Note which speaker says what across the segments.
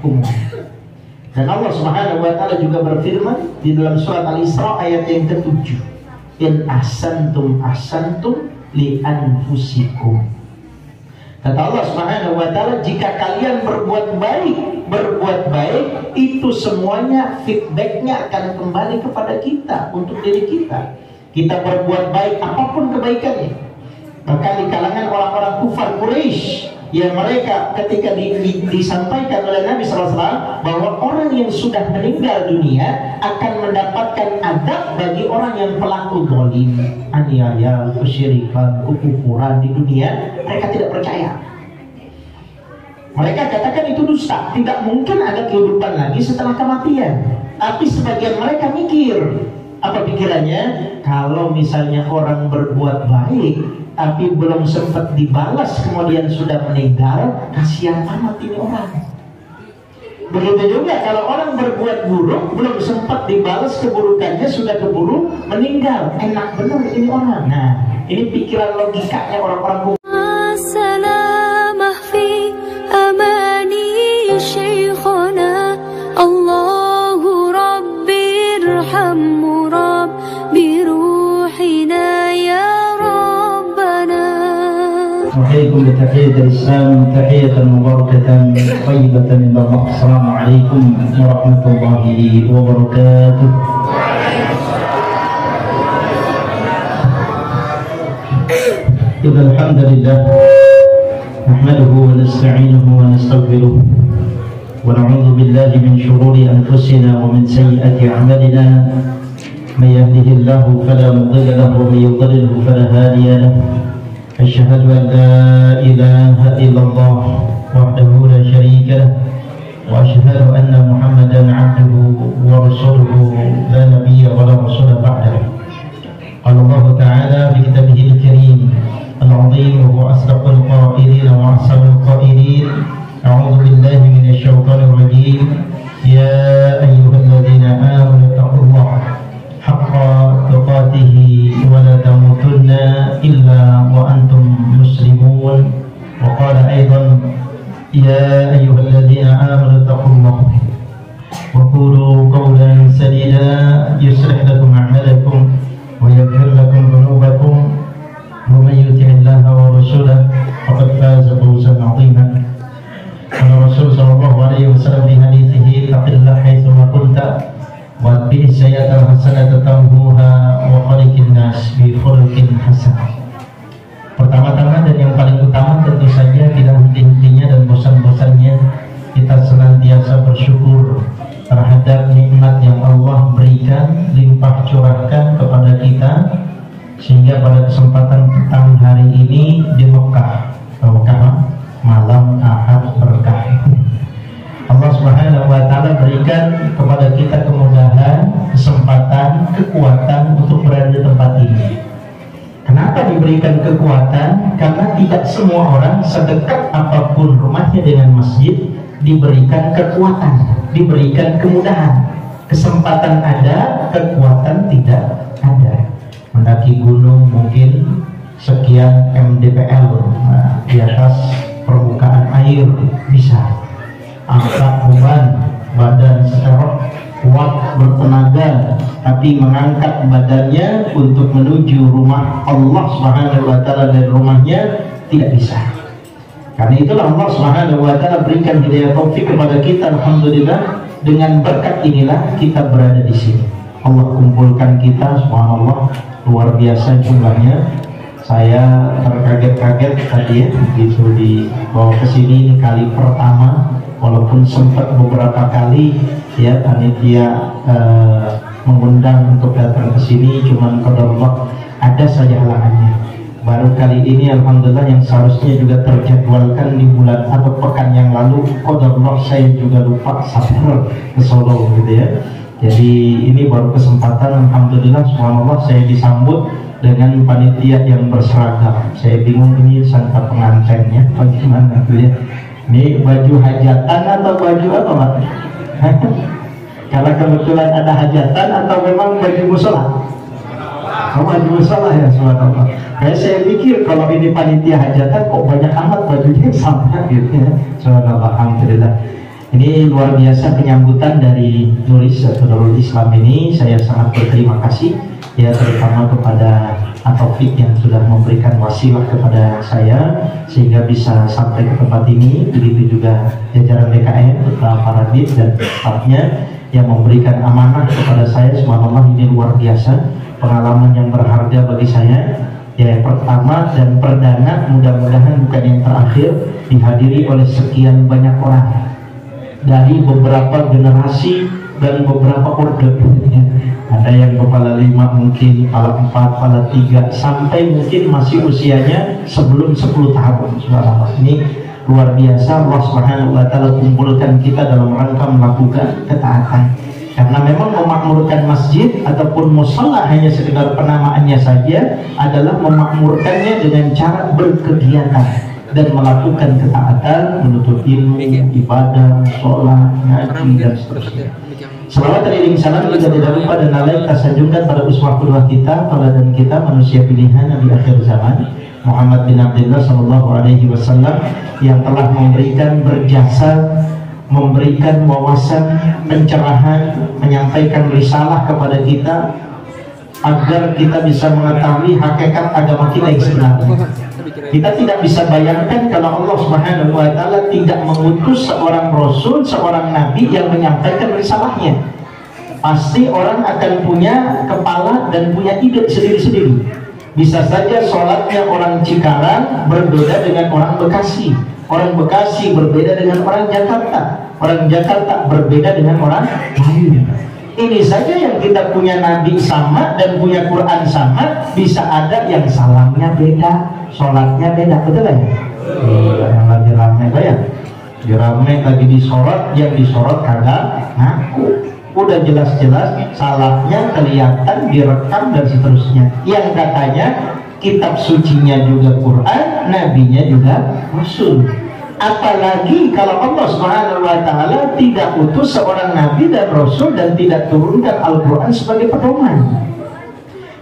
Speaker 1: Dan Allah Subhanahu wa taala juga berfirman di dalam surat Al-Isra ayat yang ke-7, in ahsantum ahsantum li anfusikum. Kata Allah Subhanahu wa taala, jika kalian berbuat baik itu semuanya feedbacknya akan kembali kepada kita, untuk diri kita. Kita berbuat baik apapun kebaikannya. Bahkan di kalangan orang-orang kufar Quraisy, yang mereka ketika disampaikan oleh Nabi SAW bahwa orang yang sudah meninggal dunia akan mendapatkan adab bagi orang yang pelaku zalim, aniaya, kesyirikan, kekufuran di dunia, mereka tidak percaya. Mereka katakan itu dusta, tidak mungkin ada kehidupan lagi setelah kematian. Tapi sebagian mereka mikir, apa pikirannya? Kalau misalnya orang berbuat baik tapi belum sempat dibalas, kemudian sudah meninggal, kasihan amat ini orang. Begitu juga kalau orang berbuat buruk, belum sempat dibalas keburukannya, sudah keburu meninggal, enak benar ini orang. Nah, ini pikiran logikanya orang-orang.
Speaker 2: Assalamualaikum warahmatullahi wabarakatuh. Tahiyatan mubarakatan thayyibatan min Allah. Assalamualaikum warahmatullahi wabarakatuh. Innal hamdalillah nahmaduhu wa nasta'inuhu wa nastaghfiruh wa na'udzu billahi min shururi anfusina wa min sayyiati a'malina. May yahdihillahu fala mudilla lahu wa may yudlilhu fala hadiya lahu. أشهد أن لا إله إلا الله وحده لا شريك له وأشهد أن محمدا عبده ورسوله لا نبي ولا رسول بعده. قال الله تعالى في كتابه الكريم العظيم وهو أصدق القائلين وأحسن القائلين أعوذ بالله من الشيطان الرجيم يا أيها الذين آمنوا اتقوا الله حق تقاته ولا تموتن إلا وأنتم مسلمون. وقال أيضا يا أيها الذين آمنوا اتقوا الله وقولوا قولا سديدا يصلح لكم أعمالكم ويغفر لكم ذنوبكم ومن يطع الله ورسوله فقد فاز فوزا عظيما. قال الرسول صلى الله عليه وسلم في حديثه اتق الله حيثما كنت واتبع السيئة الحسنة تمحوها وخالق الناس بخلق حسن. Pertama-tama dan yang paling utama tentu saja tidak henti-hentinya dan bosan-bosannya kita senantiasa bersyukur terhadap nikmat yang Allah berikan, limpah curahkan kepada kita, sehingga pada kesempatan petang hari ini di Mekah malam Ahad berkah, Allah Subhanahu wa taala berikan kepada kita kemudahan, kesempatan, kekuatan untuk berada di tempat ini. Kenapa diberikan kekuatan? Karena tidak semua orang sedekat apapun rumahnya dengan masjid diberikan kekuatan, diberikan kemudahan. Kesempatan ada, kekuatan tidak ada. Mendaki gunung mungkin sekian mdpl, di atas permukaan air bisa. Angkat beban badan secara kuat, bertenaga, tapi mengangkat badannya untuk menuju rumah Allah Subhanahu wa taala dari rumahnya tidak bisa. Karena itulah Allah Subhanahu wa taala berikan hidayah taufik kepada kita. Alhamdulillah, dengan berkat inilah kita berada di sini. Allah kumpulkan kita, subhanallah, luar biasa jumlahnya. Saya terkaget-kaget tadi ya, begitu dibawa ke sini, ini kali pertama. Walaupun sempat beberapa kali ya panitia mengundang untuk datang ke sini, cuman qadarullah ada saja halangannya. Baru kali ini alhamdulillah, yang seharusnya juga terjadwalkan di bulan atau pekan yang lalu, qadarullah saya juga lupa safar ke Solo gitu ya. Jadi ini baru kesempatan, alhamdulillah, subhanallah, saya disambut dengan panitia yang berseragam. Saya bingung ini sangka pengantinnya bagaimana tuh ya. Ini baju hajatan atau baju apa Pak? Karena kebetulan ada hajatan atau memang baju musola? Oh, baju musola ya, subhanallah. Kayak saya pikir kalau ini panitia hajatan kok banyak amat bajunya sama gitu ya. Subhanallah, alhamdulillah.
Speaker 1: Ini luar biasa penyambutan dari Nuris atau Darul Islam ini. Saya sangat berterima kasih ya, terutama kepada Taufik yang sudah memberikan wasilah kepada saya sehingga bisa sampai ke tempat ini. Begitu juga jajaran BKN, para Radit dan stafnya yang memberikan amanah kepada saya. Subhanallah, ini luar biasa, pengalaman yang berharga bagi saya. Ya, yang pertama dan perdana, mudah-mudahan bukan yang terakhir, dihadiri oleh sekian banyak orang dari beberapa generasi dan beberapa order. Ada yang kepala 5, mungkin kepala 4, kepala 3, sampai mungkin masih usianya sebelum 10 tahun. Subhanallah, ini luar biasa. Allah Subhanahu wa Ta'ala kumpulkan kita dalam rangka melakukan ketaatan. Karena memang memakmurkan masjid ataupun mushola hanya sekedar penamaannya saja, adalah memakmurkannya dengan cara berkegiatan dan melakukan ketaatan, menuntut ilmu, ibadah, sholat, ngaji, dan seterusnya. Selawat dan iring salam juga tidak lupa dan lalai kita sanjungkan pada uswah qudwah kita, teladan kita, manusia pilihan Nabi akhir zaman, Muhammad bin Abdullah sallallahu alaihi wasallam, yang telah memberikan berjasa, memberikan wawasan, pencerahan, menyampaikan risalah kepada kita agar kita bisa mengetahui hakikat agama kita yang sebenarnya. Kita tidak bisa bayangkan kalau Allah Subhanahu wa Ta'ala tidak mengutus seorang rasul, seorang nabi yang menyampaikan risalahnya. Pasti orang akan punya kepala dan punya ide sendiri-sendiri. Bisa saja sholatnya orang Cikarang berbeda dengan orang Bekasi, orang Bekasi berbeda dengan orang Jakarta, orang Jakarta berbeda dengan orang Melayu. Ini saja yang kita punya nabi sama dan punya Quran sama, bisa ada yang salamnya beda, sholatnya beda, betul ya? Yang lagi ramai ya, dirame lagi disorot, yang disorot kagak ngaku. Udah jelas-jelas salahnya kelihatan, direkam dan seterusnya. Yang katanya kitab sucinya juga Quran, nabinya juga Rasul. Apalagi kalau Allah Subhanahu wa Ta'ala tidak utus seorang nabi dan rasul dan tidak turunkan Al-Quran sebagai pedoman.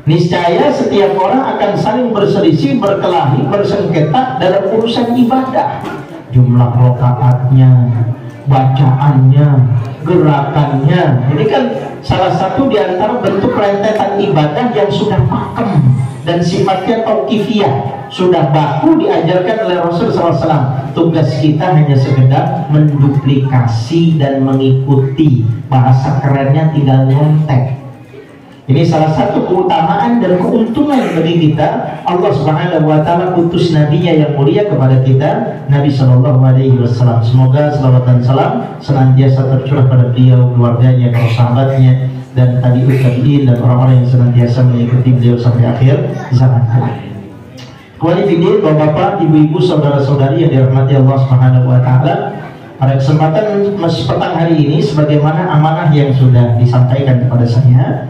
Speaker 1: Niscaya setiap orang akan saling berselisih, berkelahi, bersengketa dalam urusan ibadah. Jumlah rakaatnya, bacaannya, gerakannya. Ini kan salah satu di antara bentuk rentetan ibadah yang sudah pakem dan sifatnya tauqifiyah, sudah baku diajarkan oleh Rasul SAW. Tugas kita hanya sekedar menduplikasi dan mengikuti. Bahasa kerennya tinggal nyontek. Ini salah satu keutamaan dan keuntungan bagi kita. Allah Subhanahu wa Ta'ala utus nabinya yang mulia kepada kita, Nabi Shallallahu Alaihi Wasallam. Semoga selawat dan salam senantiasa tercurah pada beliau, keluarganya, para sahabatnya, dan tabi'in dan orang-orang yang senantiasa mengikuti beliau sampai akhir zaman. Kualifikasi bapak-bapak, ibu-ibu, saudara-saudari yang dirahmati Allah Subhanahu wa Ta'ala, pada kesempatan petang hari ini, sebagaimana amanah yang sudah disampaikan kepada saya,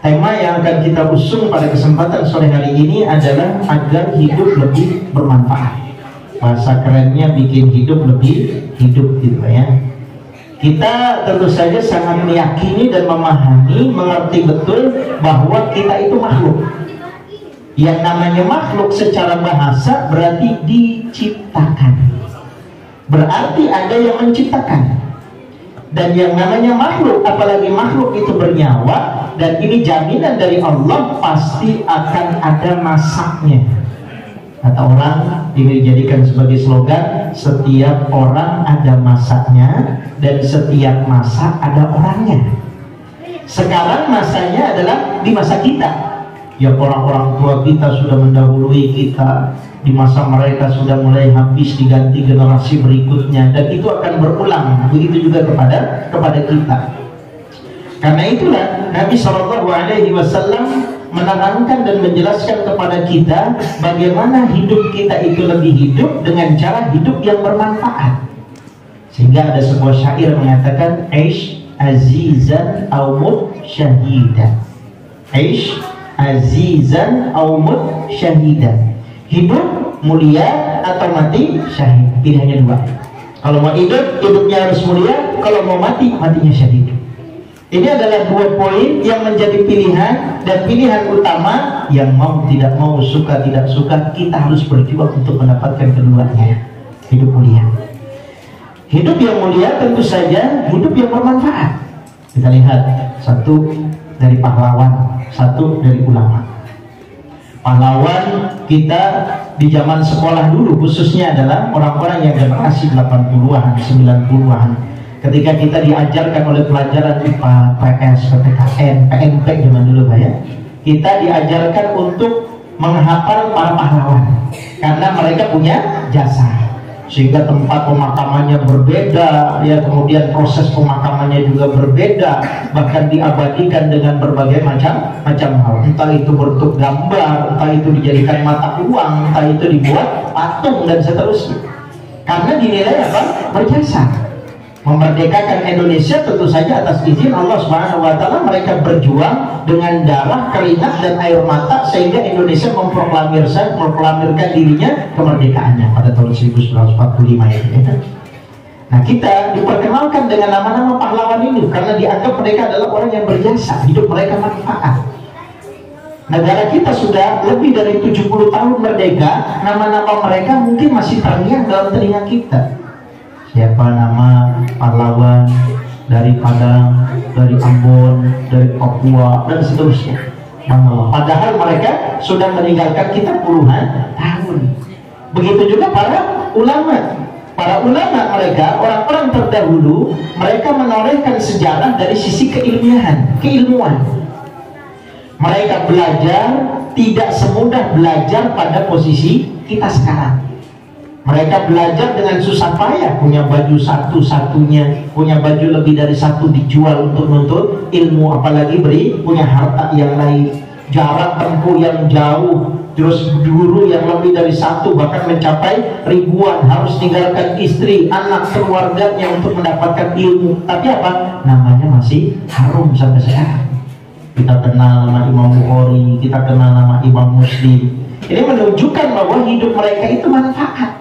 Speaker 1: tema yang akan kita usung pada kesempatan sore hari ini adalah agar hidup lebih bermanfaat. Bahasa kerennya bikin hidup lebih hidup, gitu ya. Kita tentu saja sangat meyakini dan memahami, mengerti betul bahwa kita itu makhluk. Yang namanya makhluk secara bahasa berarti diciptakan. Berarti ada yang menciptakan. Dan yang namanya makhluk, apalagi makhluk itu bernyawa, dan ini jaminan dari Allah, pasti akan ada masaknya. Kata orang, ini dijadikan sebagai slogan, setiap orang ada masaknya, dan setiap masa ada orangnya. Sekarang masanya adalah di masa kita. Ya, orang-orang tua kita sudah mendahului kita, di masa mereka sudah mulai habis, diganti generasi berikutnya, dan itu akan berulang. Begitu juga kepada kita. Karena itulah Nabi Shallallahu Alaihi Wasallam menerangkan dan menjelaskan kepada kita bagaimana hidup kita itu lebih hidup dengan cara hidup yang bermanfaat. Sehingga ada sebuah syair mengatakan, Aish azizan aw mut syahidan. Aish azizan aw mut syahidan. Hidup mulia atau mati syahid. Pilihannya dua. Kalau mau hidup, hidupnya harus mulia. Kalau mau mati, matinya syahid. Ini adalah dua poin yang menjadi pilihan, dan pilihan utama yang mau tidak mau, suka tidak suka, kita harus berjuang untuk mendapatkan keduanya. Hidup mulia. Hidup yang mulia tentu saja hidup yang bermanfaat. Kita lihat satu dari pahlawan, satu dari ulama. Pahlawan kita di zaman sekolah dulu khususnya adalah orang-orang yang generasi 80-an, 90-an. Ketika kita diajarkan oleh pelajaran IPA, PS, PTKN, PMP zaman dulu Pak ya, kita diajarkan untuk menghafal para pahlawan karena mereka punya jasa, sehingga tempat pemakamannya berbeda ya, kemudian proses pemakamannya juga berbeda, bahkan diabadikan dengan berbagai macam hal, entah itu bentuk gambar, entah itu dijadikan mata uang, entah itu dibuat patung dan seterusnya, karena dinilai apa? Berjasa. Memerdekakan Indonesia tentu saja atas izin Allah Subhanahu wa taala. Mereka berjuang dengan darah, keringat dan air mata sehingga Indonesia memproklamirkan dirinya kemerdekaannya pada tahun 1945 itu. Nah, kita diperkenalkan dengan nama-nama pahlawan ini karena dianggap mereka adalah orang yang berjasa, hidup mereka manfaat. Negara kita sudah lebih dari 70 tahun merdeka, nama-nama mereka mungkin masih terngiang dalam telinga kita. Siapa nama pahlawan dari Padang, dari Ambon, dari Papua dan seterusnya. Padahal mereka sudah meninggalkan kita puluhan tahun. Begitu juga para ulama. Para ulama mereka, orang-orang terdahulu, mereka menorehkan sejarah dari sisi keilmuan. Mereka belajar tidak semudah belajar pada posisi kita sekarang. Mereka belajar dengan susah payah, punya baju satu-satunya, punya baju lebih dari satu dijual untuk menuntut ilmu, apalagi punya harta yang lain, jarak tempuh yang jauh, terus guru yang lebih dari satu, bahkan mencapai ribuan, harus tinggalkan istri, anak, keluarganya untuk mendapatkan ilmu. Tapi apa? Namanya masih harum sampai sekarang. Kita kenal nama Imam Bukhari, kita kenal nama Imam Muslim. Ini menunjukkan bahwa hidup mereka itu manfaat.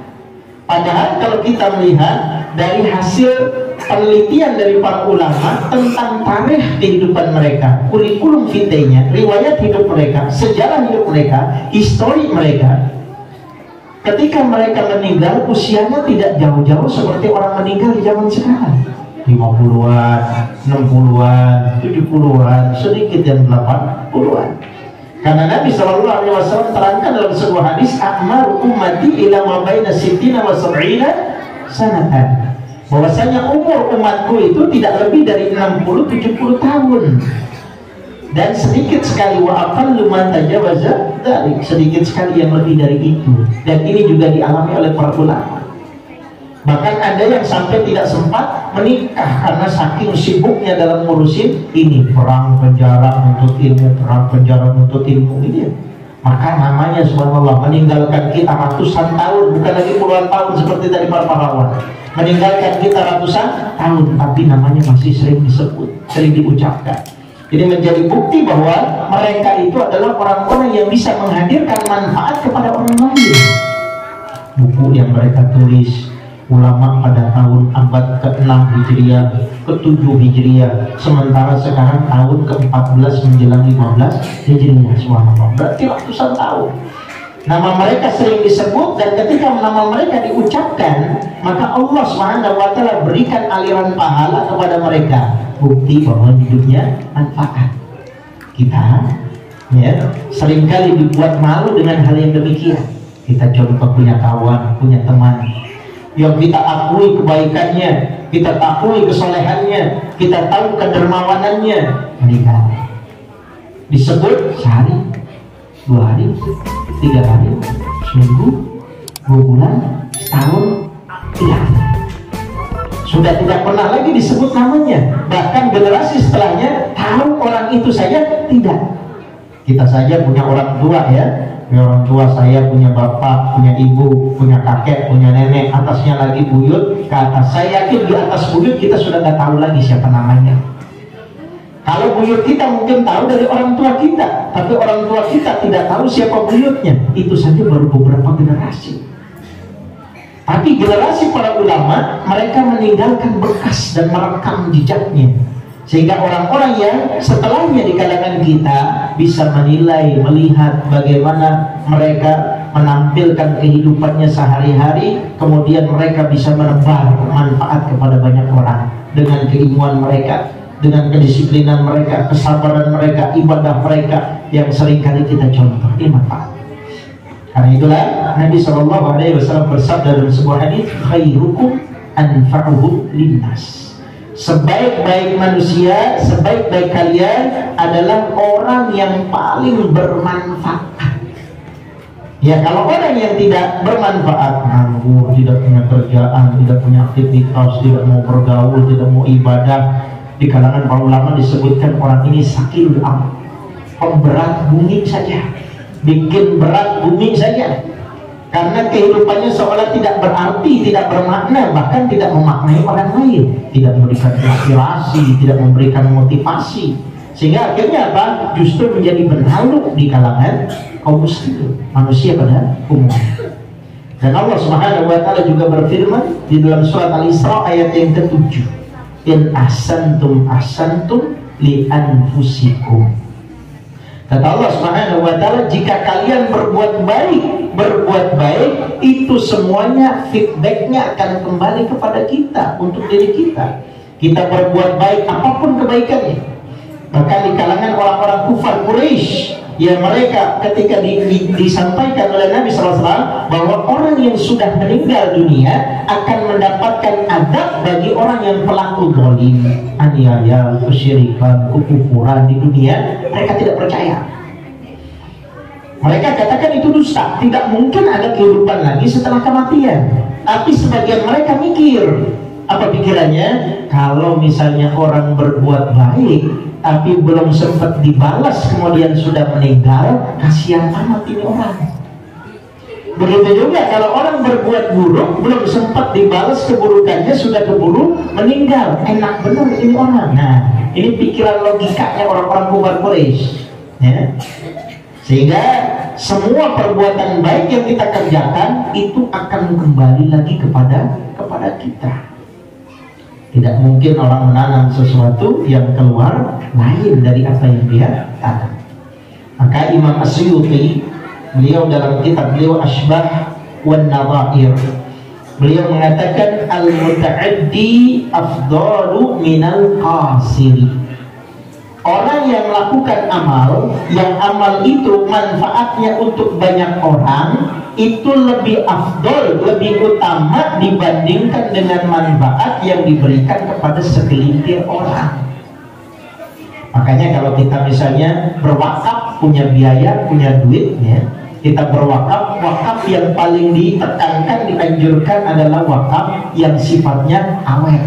Speaker 1: Padahal kalau kita melihat dari hasil penelitian dari para ulama tentang tarikh kehidupan mereka, kurikulum vitae-nya, riwayat hidup mereka, sejarah hidup mereka, histori mereka, ketika mereka meninggal usianya tidak jauh-jauh seperti orang meninggal di zaman sekarang, 50-an, 60-an, 70-an, sedikit yang 80-an. Karena Nabi SAW terangkan dalam sebuah hadis, "A'mar ummati ila ma baina sittina wa sab'ina sanatan." Bahwasanya umur umatku itu tidak lebih dari 60-70 tahun. Dan sedikit sekali wa aqallu man tajawaza dzalik, sedikit sekali yang lebih dari itu. Dan ini juga dialami oleh para ulama. Bahkan ada yang sampai tidak sempat menikah karena saking sibuknya dalam ngurusin ini, perang penjara untuk ilmu, perang penjara untuk ilmu ini. Maka namanya subhanallah meninggalkan kita ratusan tahun, bukan lagi puluhan tahun seperti tadi para pahlawan. Meninggalkan kita ratusan tahun, tapi namanya masih sering disebut, sering diucapkan. Jadi menjadi bukti bahwa mereka itu adalah orang-orang yang bisa menghadirkan manfaat kepada orang lain. Buku yang mereka tulis, ulama pada tahun abad ke-6 Hijriah, ke-7 Hijriah, sementara sekarang tahun ke-14 menjelang 15 Hijriah. Subhanallah, berarti ratusan tahun. Nama mereka sering disebut, dan ketika nama mereka diucapkan, maka Allah SWT berikan aliran pahala kepada mereka. Bukti bahwa hidupnya manfaat. Kita ya seringkali dibuat malu dengan hal yang demikian. Kita contoh punya kawan, punya teman yang kita akui kebaikannya, kita akui kesolehannya, kita tahu kedermawanannya, meninggal. Disebut sehari, 2 hari, 3 hari, seminggu, 2 bulan, setahun, 3 hari. Sudah tidak pernah lagi disebut namanya. Bahkan generasi setelahnya tahu orang itu saja tidak. Kita saja punya orang tua ya. Ya, orang tua saya punya bapak, punya ibu, punya kakek, punya nenek, atasnya lagi buyut ke atas. Saya yakin di atas buyut kita sudah nggak tahu lagi siapa namanya. Kalau buyut kita mungkin tahu dari orang tua kita, tapi orang tua kita tidak tahu siapa buyutnya. Itu saja baru beberapa generasi. Tapi generasi para ulama, mereka meninggalkan bekas dan merekam jejaknya, sehingga orang-orang yang setelahnya di kalangan kita bisa menilai, melihat bagaimana mereka menampilkan kehidupannya sehari-hari, kemudian mereka bisa menebar manfaat kepada banyak orang dengan keilmuan mereka, dengan kedisiplinan mereka, kesabaran mereka, ibadah mereka yang seringkali kita contoh. Ini manfaat. Karena itulah Nabi SAW bersabda dalam sebuah hadis, khairukum anfa'uhum linnas. Sebaik-baik manusia, sebaik-baik kalian adalah orang yang paling bermanfaat. Ya, kalau orang yang tidak bermanfaat, nganggur, tidak punya kerjaan, tidak punya aktivitas, tidak mau bergaul, tidak mau ibadah, di kalangan para ulama disebutkan orang ini sakil pemberat bumi saja, bikin berat bumi saja. Karena kehidupannya seolah tidak berarti, tidak bermakna, bahkan tidak memaknai orang lain, tidak memberikan inspirasi, tidak memberikan motivasi, sehingga akhirnya apa? Justru menjadi benhaluk di kalangan kaum muslimin, manusia pada umumnya. Dan Allah Subhanahu wa taala juga berfirman di dalam surat Al-Isra ayat yang ke-7, in ahsantum ahsantum li anfusikum. Kata Allah Subhanahu wa taala, jika kalian berbuat baik itu semuanya feedbacknya akan kembali kepada kita, untuk diri kita. Kita berbuat baik apapun kebaikannya. Bahkan di kalangan orang-orang kufar Quraisy, ya mereka ketika disampaikan oleh Nabi SAW bahwa orang yang sudah meninggal dunia akan mendapatkan adab bagi orang yang pelaku zalim, aniaya, kesyirikan, kekufuran di dunia, mereka tidak percaya. Mereka katakan itu dusta, tidak mungkin ada kehidupan lagi setelah kematian. Tapi sebagian mereka mikir, apa pikirannya? Kalau misalnya orang berbuat baik tapi belum sempat dibalas, kemudian sudah meninggal, kasihan amat ini orang. Begitu juga kalau orang berbuat buruk, belum sempat dibalas keburukannya, sudah keburu meninggal, enak benar ini orang. Nah, ini pikiran logikanya orang-orang kufar Quraisy, ya. Sehingga semua perbuatan baik yang kita kerjakan itu akan kembali lagi kepada kita. Tidak mungkin orang menanam sesuatu yang keluar lain dari apa yang dia tanam. Maka Imam Asyuti, beliau dalam kitab beliau Ashbah wan Nadhair, beliau mengatakan al-muta'addi afdalu minal qasiri. Orang yang melakukan amal, yang amal itu manfaatnya untuk banyak orang, itu lebih afdol, lebih utama dibandingkan dengan manfaat yang diberikan kepada segelintir orang. Makanya kalau kita misalnya berwakaf, punya biaya, punya duit, ya, kita berwakaf, wakaf yang paling ditekankan, dianjurkan adalah wakaf yang sifatnya awet,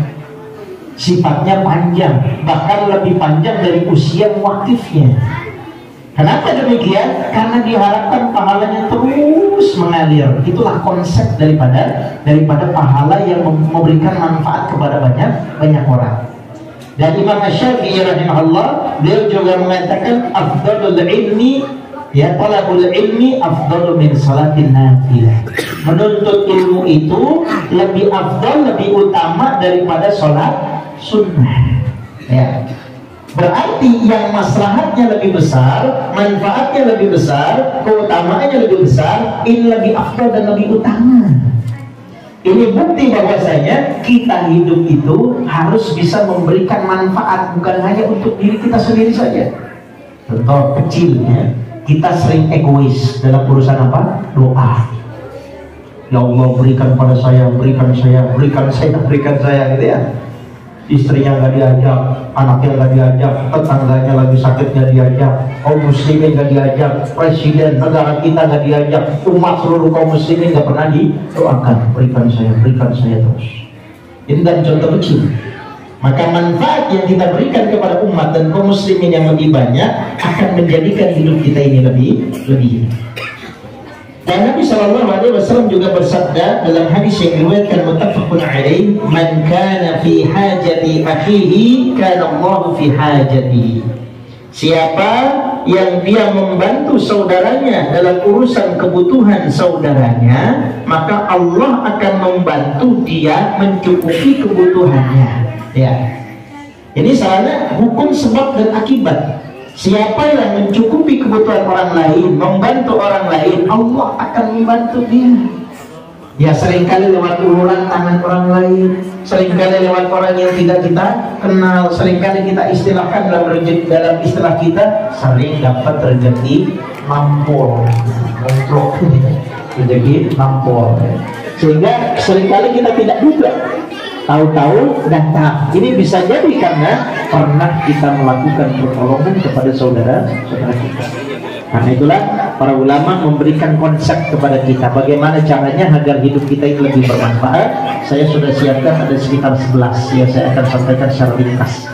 Speaker 1: sifatnya panjang, bahkan lebih panjang dari usia muwakifnya. Kenapa demikian? Karena diharapkan pahalanya terus mengalir. Itulah konsep daripada pahala yang memberikan manfaat kepada banyak orang. Dan Imam Syafi'i rahimahullah, beliau juga mengatakan afdalul ilmi, ya, talabul ilmi afdalu min salatin nafilah. Menuntut ilmu itu lebih afdal, lebih utama daripada sholat sunnah, ya. Berarti yang maslahatnya lebih besar, manfaatnya lebih besar, keutamaannya lebih besar, ini lebih afdal dan lebih utama. Ini bukti bahwasanya kita hidup itu harus bisa memberikan manfaat, bukan hanya untuk diri kita sendiri saja. Contoh kecilnya, kita sering egois dalam urusan apa? Doa. Ya Allah, berikan pada saya, berikan saya, berikan saya, berikan saya, gitu ya. Istrinya nggak diajak, anaknya nggak diajak, tetangganya lagi sakit nggak diajak, kaum muslimin nggak diajak, presiden negara kita nggak diajak, umat seluruh kaum muslimin nggak pernah didoakan, berikan saya terus. Itu kan contoh kecil. Maka manfaat yang kita berikan kepada umat dan kaum muslimin yang lebih banyak akan menjadikan hidup kita ini lebih. Dan Nabi SAW juga bersabda dalam hadis yang diriwayatkan muttafaqun alaih, man kana fi hajati akhihi kana Allah fi hajati. Siapa yang dia membantu saudaranya dalam urusan kebutuhan saudaranya, maka Allah akan membantu dia mencukupi kebutuhannya, ya. Ini soalnya hukum sebab dan akibat. Siapa yang mencukupi kebutuhan orang lain, membantu orang lain, Allah akan membantu dia. Ya seringkali lewat uluran tangan orang lain, seringkali lewat orang yang tidak kita kenal, seringkali kita istilahkan dalam istilah kita sering dapat rezeki mampol, rezeki mampol. Sehingga seringkali kita tidak duga, tahu-tahu datang. Ini bisa jadi karena pernah kita melakukan pertolongan kepada saudara-saudara kita. Karena itulah para ulama memberikan konsep kepada kita bagaimana caranya agar hidup kita itu lebih bermanfaat. Saya sudah siapkan ada sekitar 11 yang saya akan sampaikan secara ringkas.